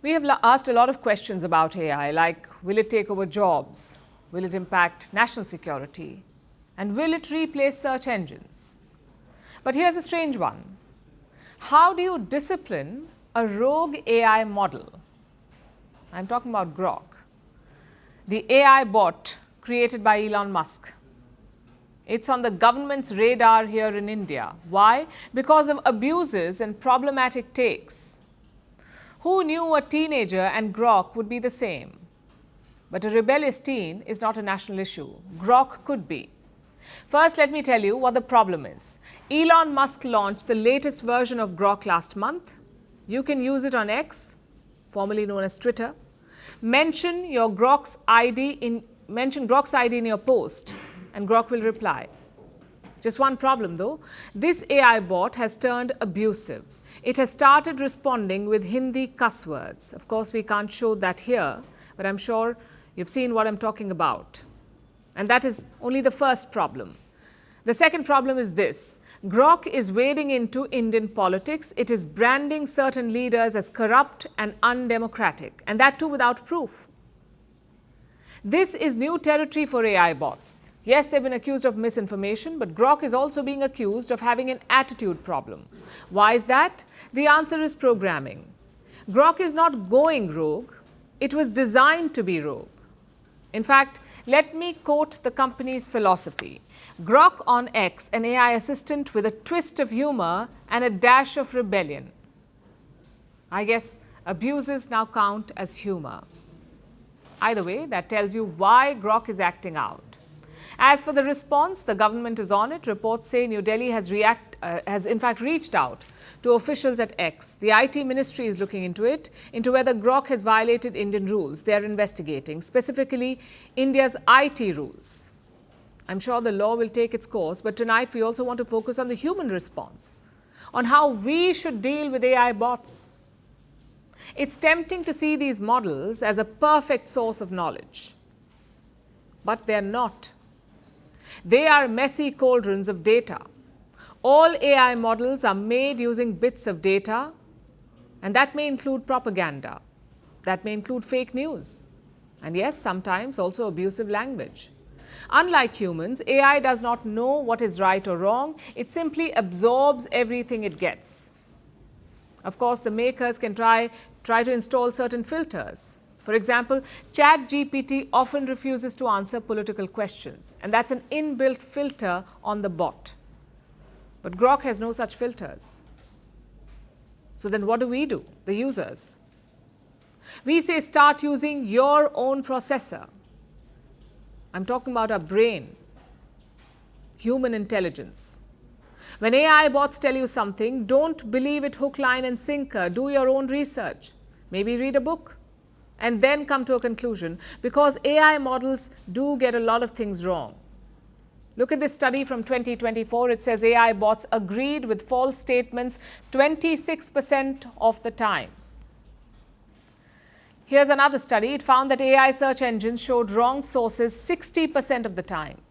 We have asked a lot of questions about AI, like will it take over jobs? Will it impact national security? And will it replace search engines? But here's a strange one. How do you discipline a rogue AI model? I'm talking about Grok, the AI bot created by Elon Musk. It's on the government's radar here in India. Why? Because of abuses and problematic takes. Who knew a teenager and Grok would be the same? But a rebellious teen is not a national issue. Grok could be. First, let me tell you what the problem is. Elon Musk launched the latest version of Grok last month. You can use it on X, formerly known as Twitter. Mention Grok's ID in your post, and Grok will reply. Just one problem though. This AI bot has turned abusive. It has started responding with Hindi cuss words. Of course, we can't show that here, but I'm sure you've seen what I'm talking about. And that is only the first problem. The second problem is this. Grok is wading into Indian politics. It is branding certain leaders as corrupt and undemocratic, and that too without proof. This is new territory for AI bots. Yes, they've been accused of misinformation, but Grok is also being accused of having an attitude problem. Why is that? The answer is programming. Grok is not going rogue. It was designed to be rogue. In fact, let me quote the company's philosophy. Grok on X, an AI assistant with a twist of humor and a dash of rebellion. I guess abuses now count as humor. Either way, that tells you why Grok is acting out. As for the response, the government is on it. Reports say New Delhi has in fact reached out to officials at X. The IT ministry is looking into whether Grok has violated Indian rules. They are investigating, specifically India's IT rules. I'm sure the law will take its course, but tonight we also want to focus on the human response, on how we should deal with AI bots. It's tempting to see these models as a perfect source of knowledge, but they're not. They are messy cauldrons of data. All AI models are made using bits of data, and that may include propaganda. That may include fake news. And yes, sometimes also abusive language. Unlike humans, AI does not know what is right or wrong. It simply absorbs everything it gets. Of course, the makers can try to install certain filters. For example, ChatGPT often refuses to answer political questions, and that's an inbuilt filter on the bot. But Grok has no such filters. So then what do? The users? We say start using your own processor. I'm talking about our brain, human intelligence. When AI bots tell you something, don't believe it hook, line, and sinker. Do your own research. Maybe read a book and then come to a conclusion, because AI models do get a lot of things wrong. Look at this study from 2024. It says AI bots agreed with false statements 26% of the time. Here's another study. It found that AI search engines showed wrong sources 60% of the time.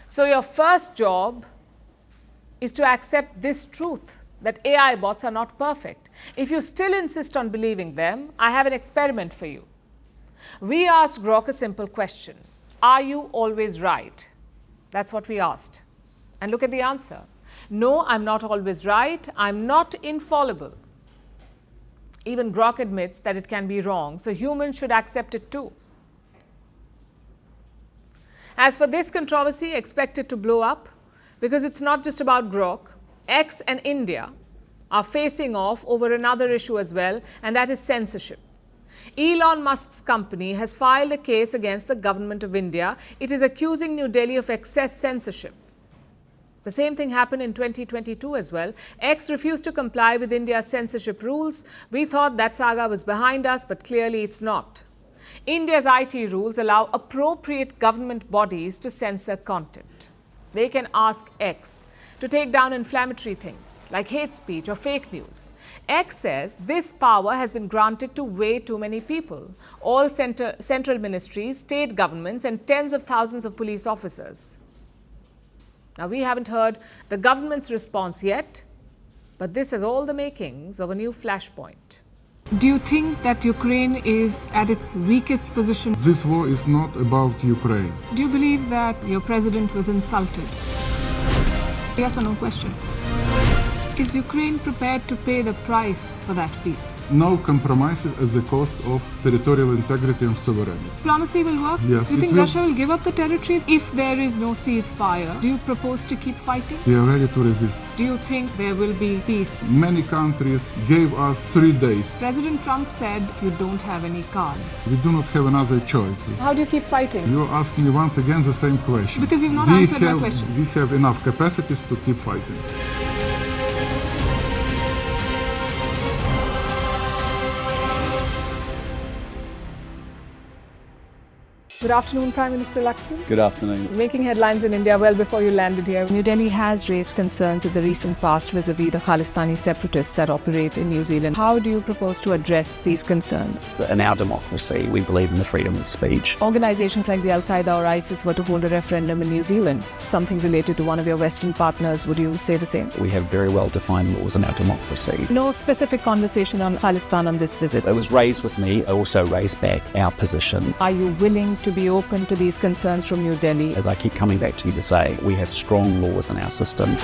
So your first job is to accept this truth, that AI bots are not perfect. If you still insist on believing them, I have an experiment for you. We asked Grok a simple question. Are you always right? That's what we asked. And look at the answer. No, I'm not always right. I'm not infallible. Even Grok admits that it can be wrong, so humans should accept it too. As for this controversy, expect it to blow up, because it's not just about Grok. X and India are facing off over another issue as well, and that is censorship. Elon Musk's company has filed a case against the government of India. It is accusing New Delhi of excess censorship. The same thing happened in 2022 as well. X refused to comply with India's censorship rules. We thought that saga was behind us, but clearly it's not. India's IT rules allow appropriate government bodies to censor content. They can ask X to take down inflammatory things like hate speech or fake news. X says this power has been granted to way too many people, all central ministries, state governments, and tens of thousands of police officers. Now, we haven't heard the government's response yet, but this has all the makings of a new flashpoint. Do you think that Ukraine is at its weakest position? This war is not about Ukraine. Do you believe that your president was insulted? Yes or no question. Is Ukraine prepared to pay the price for that peace? No compromises at the cost of territorial integrity and sovereignty. Diplomacy will work? Yes, Do you it think will. Russia will give up the territory if there is no ceasefire? Do you propose to keep fighting? We are ready to resist. Do you think there will be peace? Many countries gave us 3 days. President Trump said you don't have any cards. We do not have another choice. How do you keep fighting? You ask me once again the same question. Because you've not answered my question. We have enough capacities to keep fighting. Good afternoon, Prime Minister Lakshman. Good afternoon. Making headlines in India well before you landed here. New Delhi has raised concerns in the recent past vis-a-vis the Khalistani separatists that operate in New Zealand. How do you propose to address these concerns? In our democracy, we believe in the freedom of speech. Organizations like the Al-Qaeda or ISIS were to hold a referendum in New Zealand, something related to one of your Western partners. Would you say the same? We have very well-defined laws in our democracy. No specific conversation on Khalistan on this visit. It was raised with me. I also raised back our position. Are you willing to be open to these concerns from New Delhi? As I keep coming back to you to say, we have strong laws in our system.